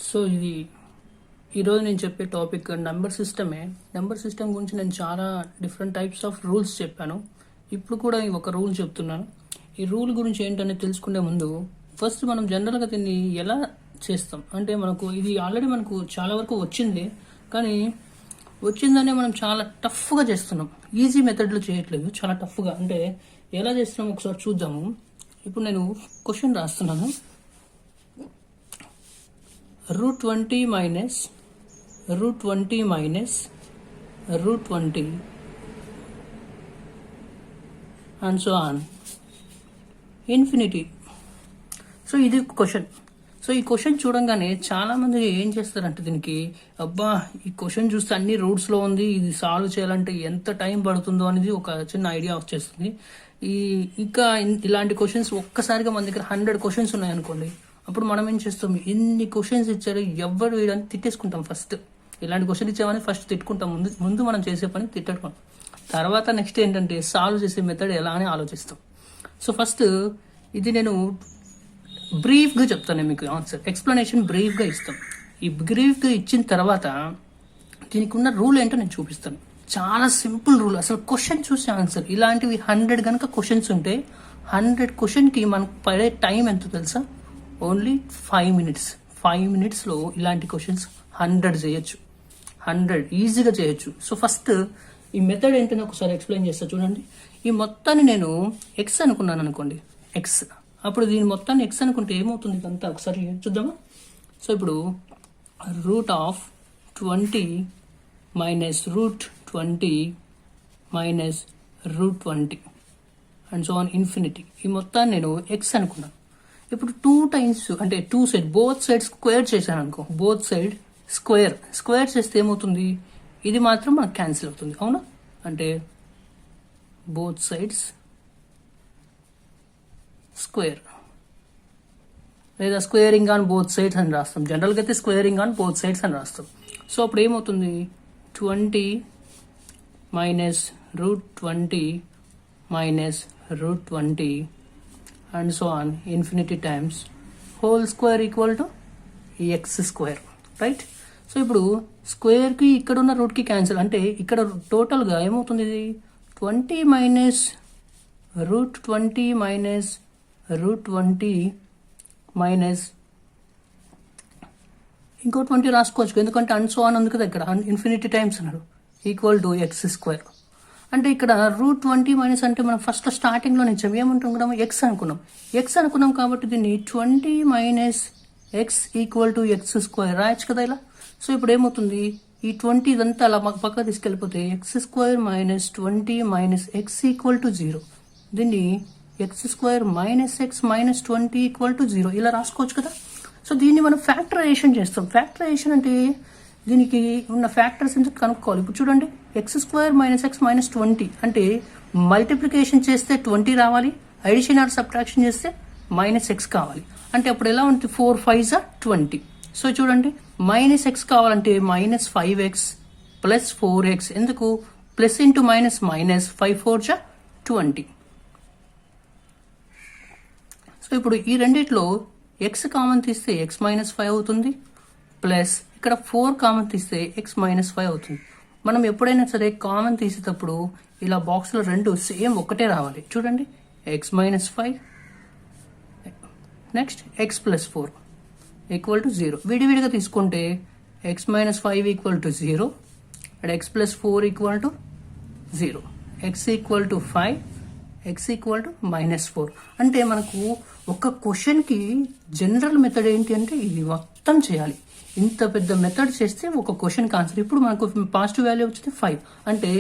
So ఇది ఈరోజు నేను చెప్పే టాపిక్ నెంబర్ సిస్టమే. నెంబర్ సిస్టమ్ గురించి నేను చాలా డిఫరెంట్ టైప్స్ ఆఫ్ రూల్స్ చెప్పాను. ఇప్పుడు కూడా ఒక రూల్ చెప్తున్నాను. ఈ రూల్ గురించి ఏంటనేది తెలుసుకునే ముందు ఫస్ట్ మనం జనరల్గా దీన్ని ఎలా చేస్తాం అంటే మనకు ఇది ఆల్రెడీ మనకు చాలా వరకు వచ్చింది, కానీ వచ్చిందనే మనం చాలా టఫ్గా చేస్తున్నాం. ఈజీ మెథడ్లో చేయట్లేదు, చాలా టఫ్గా. అంటే ఎలా చేస్తున్నాం ఒకసారి చూద్దాము. ఇప్పుడు నేను క్వశ్చన్ రాస్తున్నాను. √20 minus √20 minus √20 and so on infinity. So ఇది క్వశ్చన్. సో ఈ క్వశ్చన్ చూడంగానే చాలా మంది ఏం చేస్తారంటే దీనికి అబ్బా ఈ క్వశ్చన్ చూస్తే అన్ని రూట్స్లో ఉంది, ఇది సాల్వ్ చేయాలంటే ఎంత టైం పడుతుందో అనేది ఒక చిన్న ఐడియా వచ్చేస్తుంది. ఇంకా ఇలాంటి క్వశ్చన్స్ ఒక్కసారిగా మన దగ్గర 100 క్వశ్చన్స్ ఉన్నాయనుకోండి, అప్పుడు మనం ఏం చేస్తాం, ఎన్ని క్వశ్చన్స్ ఇచ్చారు ఎవరు వేయడానికి తిట్టేసుకుంటాం. ఫస్ట్ ఇలాంటి క్వశ్చన్ ఇచ్చామని ఫస్ట్ తిట్టుకుంటాం. ముందు మనం చేసే పని తిట్టడం. తర్వాత నెక్స్ట్ ఏంటంటే సాల్వ్ చేసే మెథడ్ ఎలా అని ఆలోచిస్తాం. సో ఫస్ట్ ఇది నేను బ్రీఫ్గా చెప్తాను మీకు ఆన్సర్. ఎక్స్ప్లెనేషన్ బ్రీఫ్గా ఇస్తాం. ఈ బ్రీఫ్గా ఇచ్చిన తర్వాత దీనికి ఉన్న రూల్ ఏంటో నేను చూపిస్తాను. చాలా సింపుల్ రూల్. అసలు క్వశ్చన్ చూసే ఆన్సర్. ఇలాంటివి 100 కనుక క్వశ్చన్స్ ఉంటే 100 క్వశ్చన్కి మనకు పడే టైం ఎంతో తెలుసా? Only 5 minutes. 5 minutesలో ఇలాంటి క్వశ్చన్స్ 100 చేయొచ్చు. 100 ఈజీగా చేయొచ్చు. సో ఫస్ట్ ఈ మెథడ్ ఏంటని ఒకసారి ఎక్స్ప్లెయిన్ చేస్తా చూడండి. ఈ మొత్తాన్ని నేను ఎక్స్ అనుకున్నాను అనుకోండి, ఎక్స్. అప్పుడు దీని మొత్తాన్ని ఎక్స్ అనుకుంటే ఏమవుతుంది ఇదంతా ఒకసారి చూద్దామా? సో ఇప్పుడు √20 minus √20 minus √20 and so on infinity. ఈ మొత్తాన్ని నేను ఎక్స్ అనుకున్నాను. ఇప్పుడు 2 times అంటే 2 సైడ్ బోత్ సైడ్ స్క్వేర్ చేశాను అనుకో, బోత్ సైడ్ స్క్వేర్ చేస్తే ఏమవుతుంది, ఇది మాత్రం మనకు క్యాన్సిల్ అవుతుంది. అవునా? అంటే బోత్ సైడ్స్ స్క్వేర్ లేదా స్క్వేరింగ్ ఆన్ బోత్ సైడ్స్ అని రాస్తాం. జనరల్గా అయితే స్క్వేరింగ్ ఆన్ బోత్ సైడ్స్ అని రాస్తాం. సో అప్పుడు ఏమవుతుంది, 20 minus √20 minus √20 and so on infinity times whole square equal to x square, right? So ఇప్పుడు స్క్వేర్కి ఇక్కడ ఉన్న రూట్కి క్యాన్సిల్ అంటే ఇక్కడ టోటల్గా ఏమవుతుంది, ఇది 20 minus √20 minus √20 మైనస్ ఇంకో 20 రాసుకోవచ్చు, ఎందుకంటే అండ్ సో ఆన్ ఉంది కదా ఇక్కడ, ఇన్ఫినిటీ టైమ్స్ అన్నాడు, ఈక్వల్ టు ఎక్స్ స్క్వేర్. అంటే ఇక్కడ √20 మైనస్ అంటే మనం ఫస్ట్ స్టార్టింగ్లో నుంచి ఏమంటున్నాం, ఎక్స్ అనుకున్నాం. ఎక్స్ అనుకున్నాం కాబట్టి దీన్ని 20 minus x equal to X square రాయొచ్చు కదా ఇలా. సో ఇప్పుడు ఏమవుతుంది, ఈ 20 ఇదంతా అలా పక్క తీసుకెళ్ళిపోతే x square minus 20 minus x equal to 0. దీన్ని x square minus x minus 20 equal to 0 ఇలా రాసుకోవచ్చు కదా. సో దీన్ని మనం ఫ్యాక్టరైజేషన్ చేస్తాం. ఫ్యాక్టరైజేషన్ అంటే దీనికి ఉన్న ఫ్యాక్టర్స్ ఎందుకు కనుక్కోవాలి. ఇప్పుడు చూడండి, X square minus x minus 20 అంటే మల్టిప్లికేషన్ చేస్తే 20 రావాలి, అడిషన్ ఆర్ సబ్ట్రాక్షన్ చేస్తే మైనస్ ఎక్స్ కావాలి. అంటే అప్పుడు ఎలా ఉంటుంది, 4 5s are 20. సో చూడండి, మైనస్ ఎక్స్ కావాలంటే మైనస్ 5x ప్లస్ 4x. ఎందుకు plus into minus minus, 5 4s are 20. So ఇప్పుడు ఈ రెండిట్లో ఎక్స్ కామన్ తీస్తే ఎక్స్ మైనస్ 5 అవుతుంది, ప్లస్ ఇక్కడ 4 కామన్ తీస్తే ఎక్స్ మైనస్ 5 అవుతుంది. మనం ఎప్పుడైనా సరే కామన్ తీసేటప్పుడు ఇలా బాక్స్లో రెండు సేమ్ ఒకటే రావాలి. చూడండి, X minus 5 next X plus 4 equal to 0. విడివిడిగా తీసుకుంటే X minus 5 equal to 0 and X plus 4 equal to 0. X equal to 5, X equal to -4. అంటే మనకు ఒక క్వశ్చన్కి జనరల్ మెథడ్ ఏంటి అంటే ఇది మొత్తం చేయాలి. ఇంత పెద్ద మెథడ్ చేస్తే ఒక క్వశ్చన్కి ఆన్సర్. ఇప్పుడు మనకు పాజిటివ్ వాల్యూ వచ్చింది 5 అంటే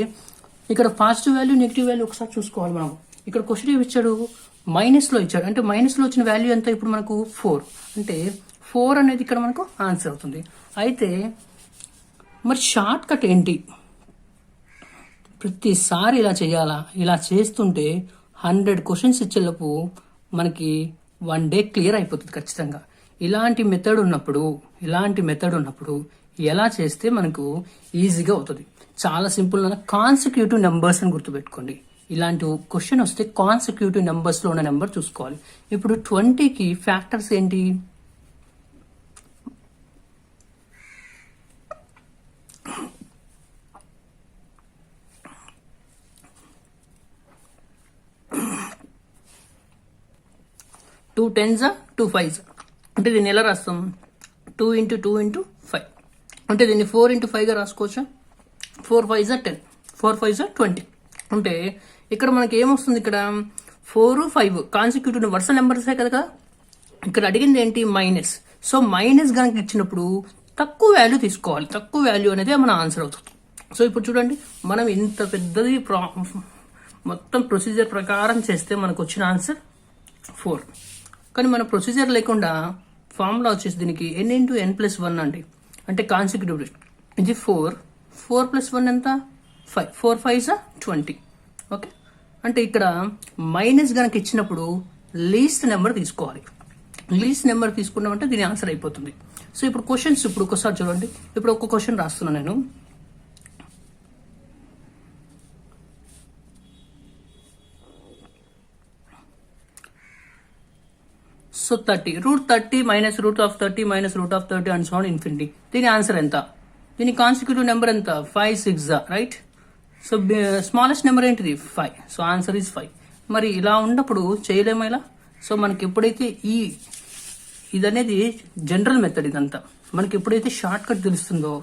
ఇక్కడ పాజిటివ్ వాల్యూ నెగిటివ్ వాల్యూ ఒకసారి చూసుకోవాలి మనం. ఇక్కడ క్వశ్చన్ ఏమి ఇచ్చాడు, మైనస్లో ఇచ్చాడు. అంటే మైనస్లో వచ్చిన వాల్యూ ఎంత, ఇప్పుడు మనకు 4 అంటే 4 అనేది ఇక్కడ మనకు ఆన్సర్ అవుతుంది. అయితే మరి షార్ట్ కట్ ఏంటి, ప్రతిసారి ఇలా చేయాలా? ఇలా చేస్తుంటే 100 క్వశ్చన్స్ ఇచ్చేలోపు మనకి 1 day క్లియర్ అయిపోతుంది ఖచ్చితంగా. ఇలాంటి మెథడ్ ఉన్నప్పుడు ఎలా చేస్తే మనకు ఈజీగా అవుతుంది. చాలా సింపుల్. కాన్సిక్యూటివ్ నెంబర్స్ అని గుర్తుపెట్టుకోండి. ఇలాంటి క్వశ్చన్ వస్తే కాన్సిక్యూటివ్ నెంబర్స్లో ఉన్న నెంబర్ చూసుకోవాలి. ఇప్పుడు 20కి ఫ్యాక్టర్స్ ఏంటి, 2 10s 2 5s అంటే దీన్ని ఎలా రాస్తాం 2 into 2 into 5 అంటే దీన్ని 4 into 5గా రాసుకోవచ్చా 4 5s 10 4 5s 20 అంటే ఇక్కడ మనకి ఏమొస్తుంది ఇక్కడ 4 5 కాన్సిక్యూటివ్ వరుస నెంబర్సే కదా ఇక్కడ అడిగింది ఏంటి మైనస్ సో మైనస్ కనుక ఇచ్చినప్పుడు తక్కువ వాల్యూ తీసుకోవాలి తక్కువ వాల్యూ అనేది మన ఆన్సర్ అవుతుంది సో ఇప్పుడు చూడండి మనం ఇంత పెద్దది మొత్తం ప్రొసీజర్ ప్రకారం చేస్తే మనకు వచ్చిన ఆన్సర్ 4 కానీ మన ప్రొసీజర్ లేకుండా ఫార్ములా వచ్చేసి దీనికి n into n plus 1 అండి అంటే కాన్సిక్యూటివ్ ఇది 4 plus 1 ఎంత 5 4 5s 20 ఓకే అంటే ఇక్కడ మైనస్ కనుక ఇచ్చినప్పుడు లీస్ట్ నెంబర్ తీసుకోవాలి లీస్ట్ నెంబర్ తీసుకున్నామంటే దీని ఆన్సర్ అయిపోతుంది సో ఇప్పుడు క్వశ్చన్స్ ఇప్పుడు ఒకసారి చూడండి ఇప్పుడు ఒక క్వశ్చన్ రాస్తున్నాను నేను so 30 √30 minus √30 minus √30 and so on infinity దీని ఆన్సర్ ఎంత దీని కాన్సిక్యూటివ్ నెంబర్ ఎంత 5 6 రైట్ సో స్మాలెస్ట్ నెంబర్ ఏంటిది 5 సో ఆన్సర్ ఈజ్ 5 మరి ఇలా ఉన్నప్పుడు చేయలేమా ఇలా సో మనకి ఎప్పుడైతే ఇదనేది జనరల్ మెథడ్ ఇదంతా మనకి ఎప్పుడైతే షార్ట్ కట్ తెలుస్తుందో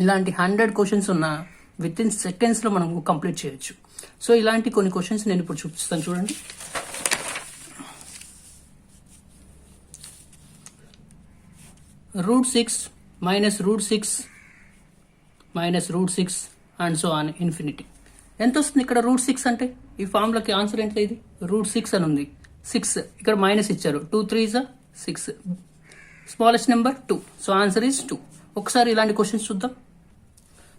ఇలాంటి 100 క్వశ్చన్స్ ఉన్న విత్ ఇన్ సెకండ్స్ లో మనం కంప్లీట్ చేయొచ్చు సో ఇలాంటి కొన్ని క్వశ్చన్స్ నేను ఇప్పుడు చూపిస్తాను చూడండి √6 minus √6 minus √6 and so on infinity ఎంత వస్తుంది ఇక్కడ √6 అంటే ఈ ఫార్ములాకి ఆన్సర్ ఏంటి ఇది √6 అని ఉంది 6 ఇక్కడ మైనస్ ఇచ్చారు 2 3s 6 smallest number 2 so answer is 2 ఒకసారి ఇలాంటి క్వశ్చన్స్ చూద్దాం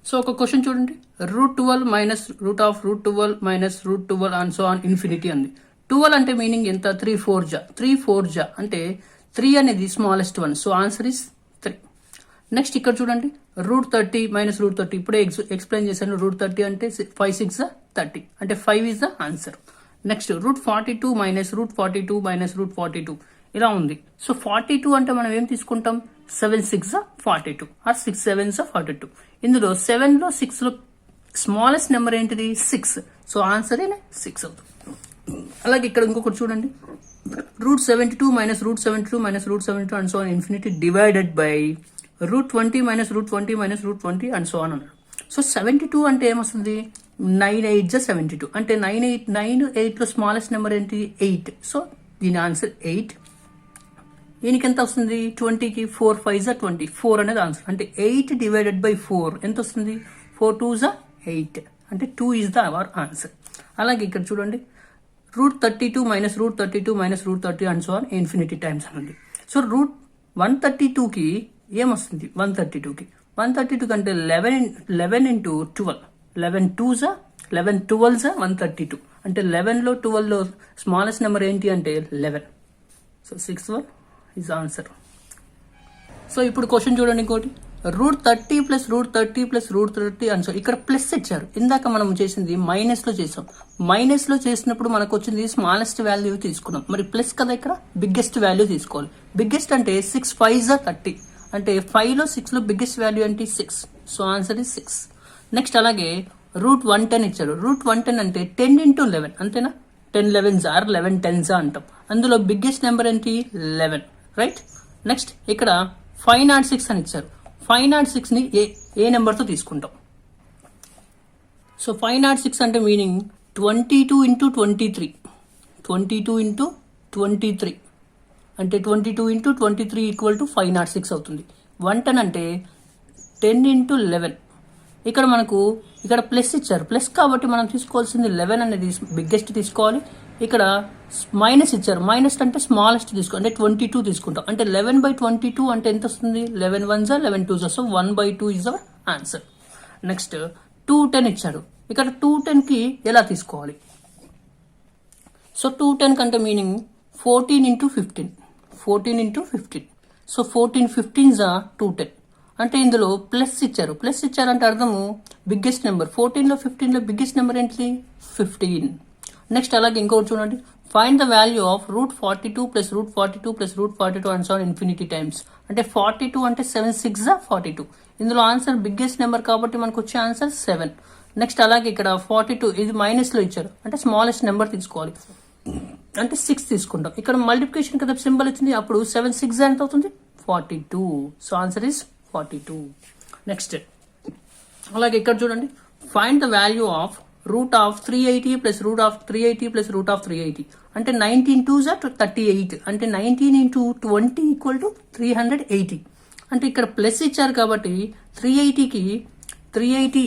సో ఒక క్వశ్చన్ చూడండి √12 minus √12 minus √12 and so on infinity అంది 12 అంటే మీనింగ్ ఎంత 3 4 అంటే 3 అనేది smallest one so answer is 3 next ఇక్కడ చూడండి √30 minus √30 ఇప్పుడే ఎక్స్ప్లెయిన్ చేశాను √30 అంటే 5 6 30 అంటే 5 is the answer next √42 minus √42 minus √42 ఇలా ఉంది సో 42 అంటే మనం ఏం తీసుకుంటాం 7 6 42 ఆర్ 6 7 42 ఇందులో 7 లో 6 లో స్మాలెస్ట్ నెంబర్ ఏంటిది 6 సో ఆన్సర్ 6 అవుతుంది అలాగే ఇక్కడ ఇంకొకటి చూడండి √72 minus √72 minus √72 and so on infinity divided by √20 minus √20 minus √20 and so on అన్నాడు సో 72 అంటే ఏమొస్తుంది 9 8 72 అంటే 9 8 లో స్మాలెస్ట్ నెంబర్ ఏంటి 8 సో దీని ఆన్సర్ 8 దీనికి ఎంత వస్తుంది 20కి 4 5 20 4 అనేది ఆన్సర్ అంటే 8 డివైడెడ్ బై 4 ఎంత వస్తుంది 4 2 8 అంటే 2 ఇస్ ద అవర్ ఆన్సర్ అలాగే ఇక్కడ చూడండి √32 minus √32 minus √30 and so on infinity times అని ఉంది సో √132కి ఏమొస్తుంది 132 కంటే 11 into 12 11 2s 11 12s 132 అంటే 11 లో 12 లో స్మాలెస్ట్ నెంబర్ ఏంటి అంటే 11 సో 6 ఇస్ ఆన్సర్ సో ఇప్పుడు క్వశ్చన్ చూడండి ఇంకోటి √30 plus √30 plus √30 అని సో ఇక్కడ ప్లస్ ఇచ్చారు ఇందాక మనం చేసింది మైనస్ లో చేసాం మైనస్ లో చేసినప్పుడు మనకు వచ్చింది స్మాలెస్ట్ వాల్యూ తీసుకున్నాం మరి ప్లస్ కదా ఇక్కడ బిగ్గెస్ట్ వాల్యూ తీసుకోవాలి బిగ్గెస్ట్ అంటే 6 5s 30 అంటే 5 లో 6 లో బిగ్గెస్ట్ వాల్యూ అంటే 6 సో ఆన్సర్ ఇస్ 6 నెక్స్ట్ అలాగే √110 ఇచ్చారు √110 అంటే 10 into 11 అంతేనా 10 11s ఆర్ 11 10s అంటాం అందులో బిగ్గెస్ట్ నెంబర్ ఏంటి 11 రైట్ నెక్స్ట్ ఇక్కడ 506 అని ఇచ్చారు 506 ని ఏ నెంబర్ తో తీసుకుంటాం సో 506 అంటే మీనింగ్ 22 into 23 22 into 23 అంటే 22 into 23 ఈక్వల్ టు 506 అవుతుంది 110 అంటే 10 into 11 ఇక్కడ మనకు ఇక్కడ ప్లస్ ఇచ్చారు ప్లస్ కాబట్టి మనం తీసుకోవాల్సింది 11 అనేది బిగ్గెస్ట్ తీసుకోవాలి ఇక్కడ మైనస్ ఇచ్చారు మైనస్ అంటే స్మాలెస్ట్ తీసుకో అంటే 22 తీసుకుంటాం అంటే 11/22 అంటే ఎంత వస్తుంది 11 1s 11 2s so 1/2 is our answer next 210 ఇచ్చారు ఇక్కడ 210 కి ఎలా తీసుకోవాలి సో 210 కంటే మీనింగ్ 14 into 15 సో 14 15s 210 అంటే ఇందులో ప్లస్ ఇచ్చారంటే అర్థము బిగ్గెస్ట్ నెంబర్ 14 లో 15 లో బిగ్గెస్ట్ నెంబర్ ఏంటిది 15 నెక్స్ట్ అలాగే ఇంకొకటి చూడండి find the value of √42 plus √42 plus √42 and so on infinity times అంటే 42 అంటే 7 6 42 ఇందులో ఆన్సర్ బిగ్గెస్ట్ నెంబర్ కాబట్టి మనకు వచ్చే ఆన్సర్ 7 నెక్స్ట్ అలాగే ఇక్కడ 42 ఇది మైనస్ లో ఇచ్చారు అంటే స్మాలెస్ట్ నెంబర్ తీసుకోవాలి అంటే 6 తీసుకుంటాం. ఇక్కడ మల్టిప్లికేషన్ కదా సింబల్ వచ్చింది, అప్పుడు 7 6 ఎంత అవుతుంది 42. So answer is 42. నెక్స్ట్ అలాగే ఇక్కడ చూడండి, find the value of root of 380 plus root of 380 plus root of 380. అంటే 19 2s are 38. అంటే 19 into 20 ఈక్వల్ టు 380. అంటే ఇక్కడ ప్లస్ ఇచ్చారు కాబట్టి 380కి 380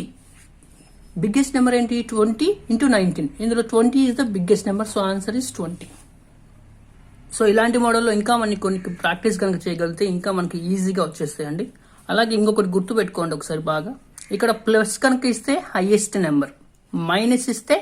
బిగ్గెస్ట్ నెంబర్ ఏంటి 20 into 19. ఇందులో 20 is the biggest number. So answer is 20. So ఇలాంటి మోడల్లో ఇంకా మనకి కొన్ని ప్రాక్టీస్ కనుక చేయగలిగితే ఇంకా మనకి ఈజీగా వచ్చేస్తాయండి. అలాగే ఇంకొకటి గుర్తు పెట్టుకోండి ఒకసారి బాగా, ఇక్కడ ప్లస్ కనుక ఇస్తే హైయెస్ట్ నెంబర్, మైనస్ ఇస్తే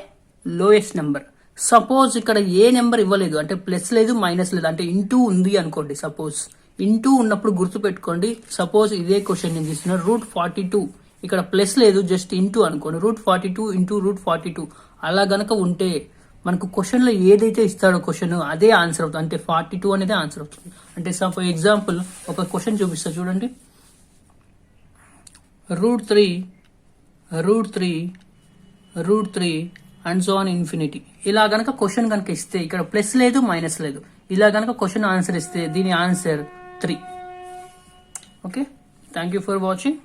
లోయెస్ట్ నెంబర్. సపోజ్ ఇక్కడ ఏ నెంబర్ ఇవ్వలేదు, అంటే ప్లస్ లేదు మైనస్ లేదు, అంటే ఇంటూ ఉంది అనుకోండి. సపోజ్ ఇంటూ ఉన్నప్పుడు గుర్తు పెట్టుకోండి. సపోజ్ ఇదే క్వశ్చన్ నేను తీసుకున్నాను, √42, ఇక్కడ ప్లస్ లేదు జస్ట్ ఇంటూ అనుకోండి, √42 ఇంటూ √42 అలా గనక ఉంటే మనకు క్వశ్చన్ లో ఏదైతే ఇస్తాడో క్వశ్చన్ అదే ఆన్సర్ అవుతుంది. అంటే 42 అనేది ఆన్సర్ అవుతుంది. అంటే ఫర్ ఎగ్జాంపుల్ ఒక క్వశ్చన్ చూపిస్తా చూడండి, √3 అండ్ సో ఆన్ ఇన్ఫినిటీ. ఇలా గనక క్వశ్చన్ కనుక ఇస్తే ఇక్కడ ప్లస్ లేదు మైనస్ లేదు, ఇలా గనక క్వశ్చన్ ఆన్సర్ ఇస్తే దీని answer 3. Okay, thank you for watching.